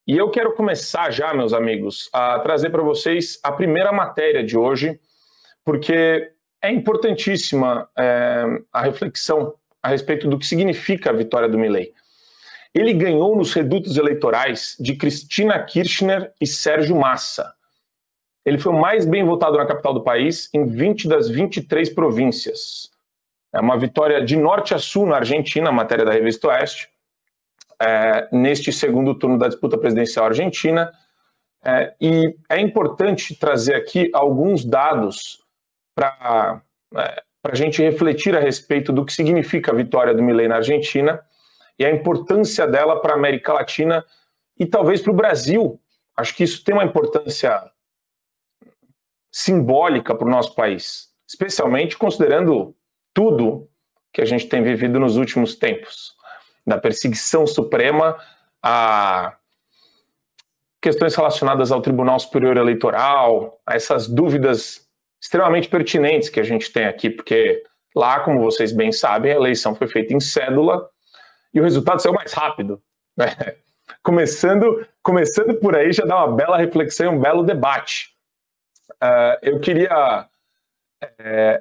E eu quero começar já, meus amigos, a trazer para vocês a primeira matéria de hoje, porque é importantíssima a reflexão a respeito do que significa a vitória do Milei. Ele ganhou nos redutos eleitorais de Cristina Kirchner e Sérgio Massa. Ele foi o mais bem votado na capital do país em 20 das 23 províncias. É uma vitória de norte a sul na Argentina, matéria da Revista Oeste, neste segundo turno da disputa presidencial argentina. E é importante trazer aqui alguns dados para a gente refletir a respeito do que significa a vitória do Milei na Argentina e a importância dela para a América Latina e talvez para o Brasil. Acho que isso tem uma importância simbólica para o nosso país, especialmente considerando tudo que a gente tem vivido nos últimos tempos, da perseguição suprema a questões relacionadas ao Tribunal Superior Eleitoral, a essas dúvidas extremamente pertinentes que a gente tem aqui, porque lá, como vocês bem sabem, a eleição foi feita em cédula e o resultado saiu mais rápido, né? Começando por aí já dá uma bela reflexão e um belo debate. Eu queria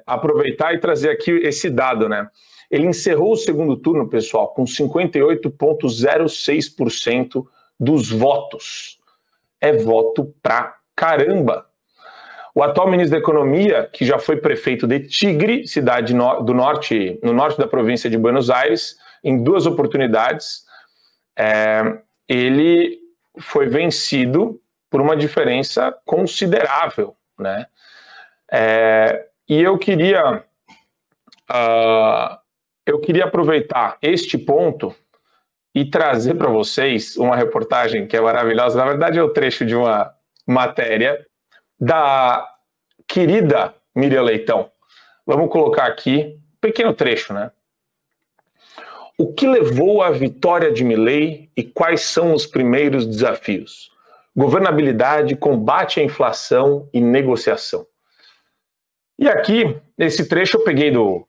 aproveitar e trazer aqui esse dado, né? Ele encerrou o segundo turno, pessoal, com 58,06% dos votos. É voto pra caramba. O atual ministro da Economia, que já foi prefeito de Tigre, cidade do norte, no norte da província de Buenos Aires, em 2 oportunidades, ele foi vencido por uma diferença considerável, né? E eu queria aproveitar este ponto e trazer para vocês uma reportagem que é maravilhosa. Na verdade, é o trecho de uma matéria da querida Miriam Leitão. Vamos colocar aqui um pequeno trecho, né? O que levou à vitória de Milei e quais são os primeiros desafios? Governabilidade, combate à inflação e negociação. E aqui, esse trecho eu peguei do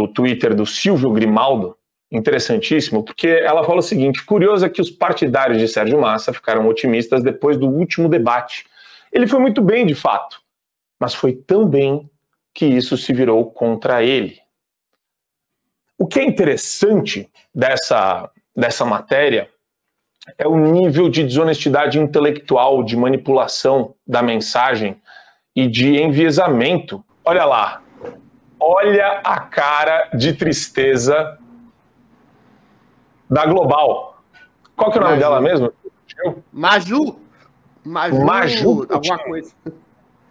Twitter do Silvio Grimaldo, interessantíssimo, porque ela fala o seguinte: curioso é que os partidários de Sérgio Massa ficaram otimistas depois do último debate. Ele foi muito bem, de fato, mas foi tão bem que isso se virou contra ele. O que é interessante dessa matéria é o nível de desonestidade intelectual, de manipulação da mensagem e de enviesamento. Olha lá, olha a cara de tristeza da Global. Qual que é o nome dela mesmo? Maju Coutinho. Alguma coisa.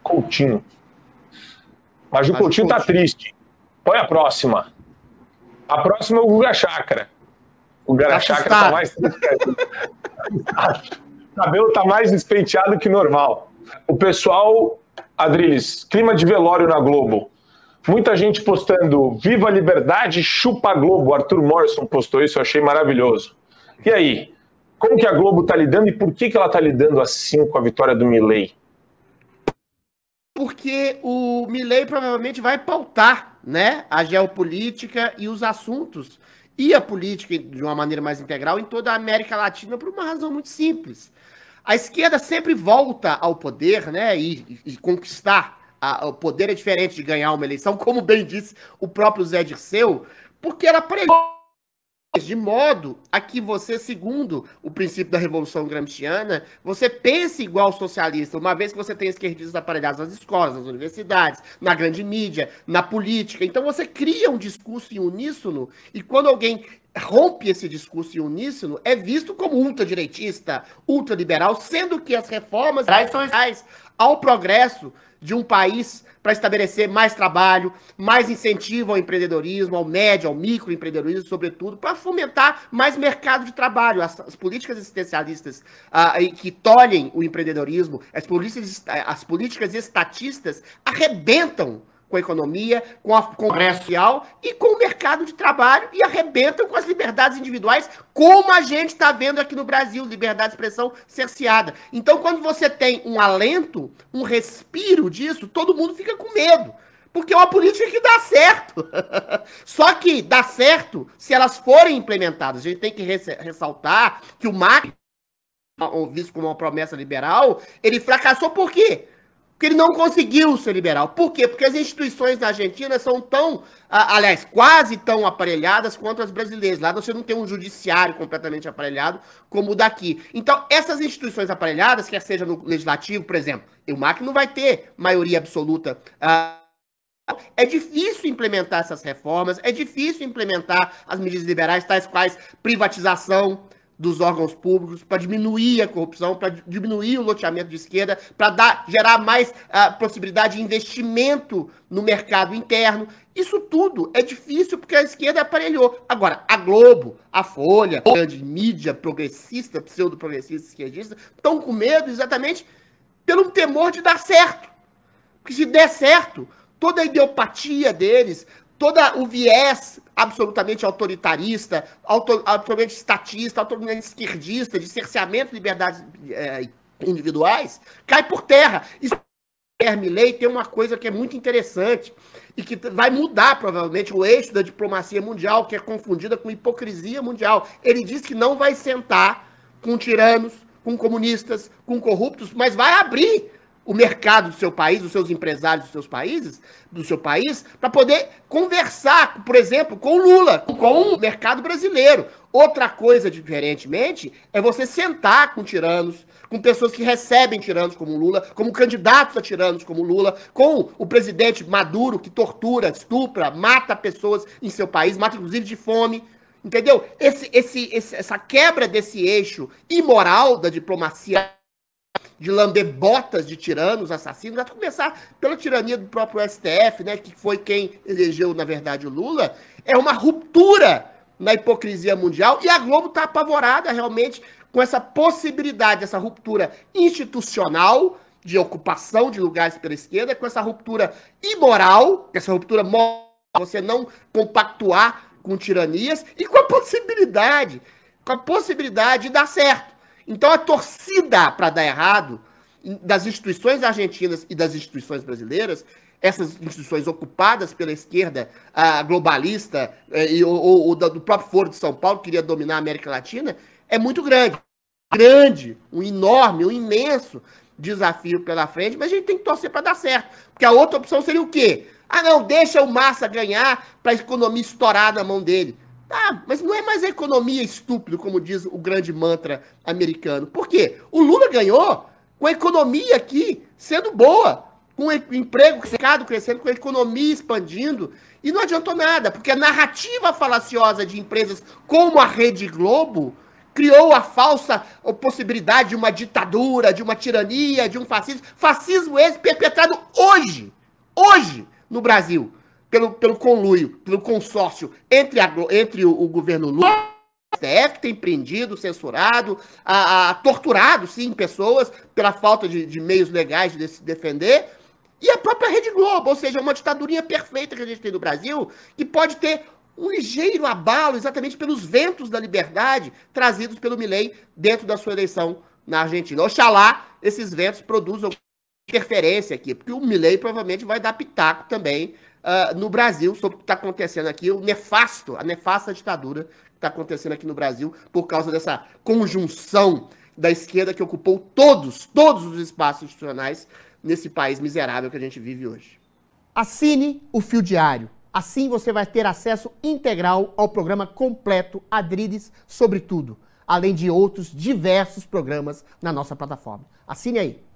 Coutinho. Maju Coutinho tá triste. Põe a próxima. A próxima é o Guga Chakra. O Guga Chakra tá mais triste. O cabelo tá mais despenteado que normal. O pessoal, Adriles, clima de velório na Globo. Muita gente postando viva a liberdade, chupa a Globo. Arthur Morrison postou isso, eu achei maravilhoso. E aí, como que a Globo tá lidando e por que ela tá lidando assim com a vitória do Milei? Porque o Milei provavelmente vai pautar, né, a geopolítica e os assuntos e a política de uma maneira mais integral em toda a América Latina por uma razão muito simples. A esquerda sempre volta ao poder, né, e conquistar o poder é diferente de ganhar uma eleição, como bem disse o próprio Zé Dirceu, porque ela pregou de modo a que você, segundo o princípio da Revolução Gramsciana, você pense igual socialista, uma vez que você tem esquerdistas aparelhados nas escolas, nas universidades, na grande mídia, na política. Então você cria um discurso em uníssono, e quando alguém rompe esse discurso em uníssono, é visto como ultradireitista, ultraliberal, sendo que as reformas são essenciais ao progresso de um país para estabelecer mais trabalho, mais incentivo ao empreendedorismo, ao médio, ao microempreendedorismo, sobretudo, para fomentar mais mercado de trabalho. As políticas assistencialistas que tolhem o empreendedorismo, as políticas estatistas arrebentam com a economia, com o Congresso social e com o mercado de trabalho e arrebentam com as liberdades individuais, como a gente está vendo aqui no Brasil, liberdade de expressão cerceada. Então, quando você tem um alento, um respiro disso, todo mundo fica com medo, porque é uma política que dá certo. Só que dá certo se elas forem implementadas. A gente tem que ressaltar que o marketing visto como uma promessa liberal, ele fracassou por quê? Porque ele não conseguiu ser liberal. Por quê? Porque as instituições da Argentina são tão, aliás, quase tão aparelhadas quanto as brasileiras. Lá você não tem um judiciário completamente aparelhado como o daqui. Então, essas instituições aparelhadas, quer seja no legislativo, por exemplo, o MAC não vai ter maioria absoluta. É difícil implementar essas reformas, é difícil implementar as medidas liberais, tais quais privatização dos órgãos públicos, para diminuir a corrupção, para diminuir o loteamento de esquerda, para gerar mais possibilidade de investimento no mercado interno. Isso tudo é difícil porque a esquerda aparelhou. Agora, a Globo, a Folha, a grande mídia progressista, pseudo-progressista, esquerdista, estão com medo exatamente pelo temor de dar certo. Porque se der certo, toda a idiopatia deles, todo o viés absolutamente autoritarista, absolutamente estatista, absolutamente esquerdista, de cerceamento de liberdades individuais, cai por terra. Isso, Milei tem uma coisa que é muito interessante e que vai mudar, provavelmente, o eixo da diplomacia mundial, que é confundida com hipocrisia mundial. Ele diz que não vai sentar com tiranos, com comunistas, com corruptos, mas vai abrir o mercado do seu país, os seus empresários do seu país, para poder conversar, por exemplo, com o Lula, com o mercado brasileiro. Outra coisa, diferentemente, é você sentar com tiranos, com pessoas que recebem tiranos como o Lula, como candidatos a tiranos como o Lula, com o presidente Maduro, que tortura, estupra, mata pessoas em seu país, mata inclusive de fome. Entendeu? Essa quebra desse eixo imoral da diplomacia, de lamber botas de tiranos, assassinos, vai começar pela tirania do próprio STF, né, que foi quem elegeu, na verdade, o Lula, é uma ruptura na hipocrisia mundial, e a Globo está apavorada, realmente, com essa possibilidade, essa ruptura institucional, de ocupação de lugares pela esquerda, com essa ruptura imoral, essa ruptura moral, você não compactuar com tiranias, e com a possibilidade de dar certo. Então, a torcida para dar errado das instituições argentinas e das instituições brasileiras, essas instituições ocupadas pela esquerda globalista ou do próprio Foro de São Paulo, que queria dominar a América Latina, é muito grande. Um enorme, um imenso desafio pela frente, mas a gente tem que torcer para dar certo. Porque a outra opção seria o quê? Ah, não, deixa o Massa ganhar para a economia estourar na mão dele. Tá, mas não é mais a economia estúpido, como diz o grande mantra americano. Por quê? O Lula ganhou com a economia aqui sendo boa, com o emprego, o mercado crescendo, com a economia expandindo, e não adiantou nada, porque a narrativa falaciosa de empresas como a Rede Globo criou a falsa possibilidade de uma ditadura, de uma tirania, de um fascismo esse perpetrado hoje, no Brasil. Pelo conluio, pelo consórcio entre o governo Lula, o STF, que tem prendido, censurado, torturado, sim, pessoas pela falta de meios legais de se defender, e a própria Rede Globo, ou seja, uma ditadurinha perfeita que a gente tem no Brasil, que pode ter um ligeiro abalo exatamente pelos ventos da liberdade trazidos pelo Milei dentro da sua eleição na Argentina. Oxalá esses ventos produzam interferência aqui, porque o Milei provavelmente vai dar pitaco também no Brasil, sobre o que está acontecendo aqui, a nefasta ditadura que está acontecendo aqui no Brasil, por causa dessa conjunção da esquerda que ocupou todos os espaços institucionais nesse país miserável que a gente vive hoje. Assine o Fio Diário. Assim você vai ter acesso integral ao programa completo Adriles sobre tudo, além de outros diversos programas na nossa plataforma. Assine aí.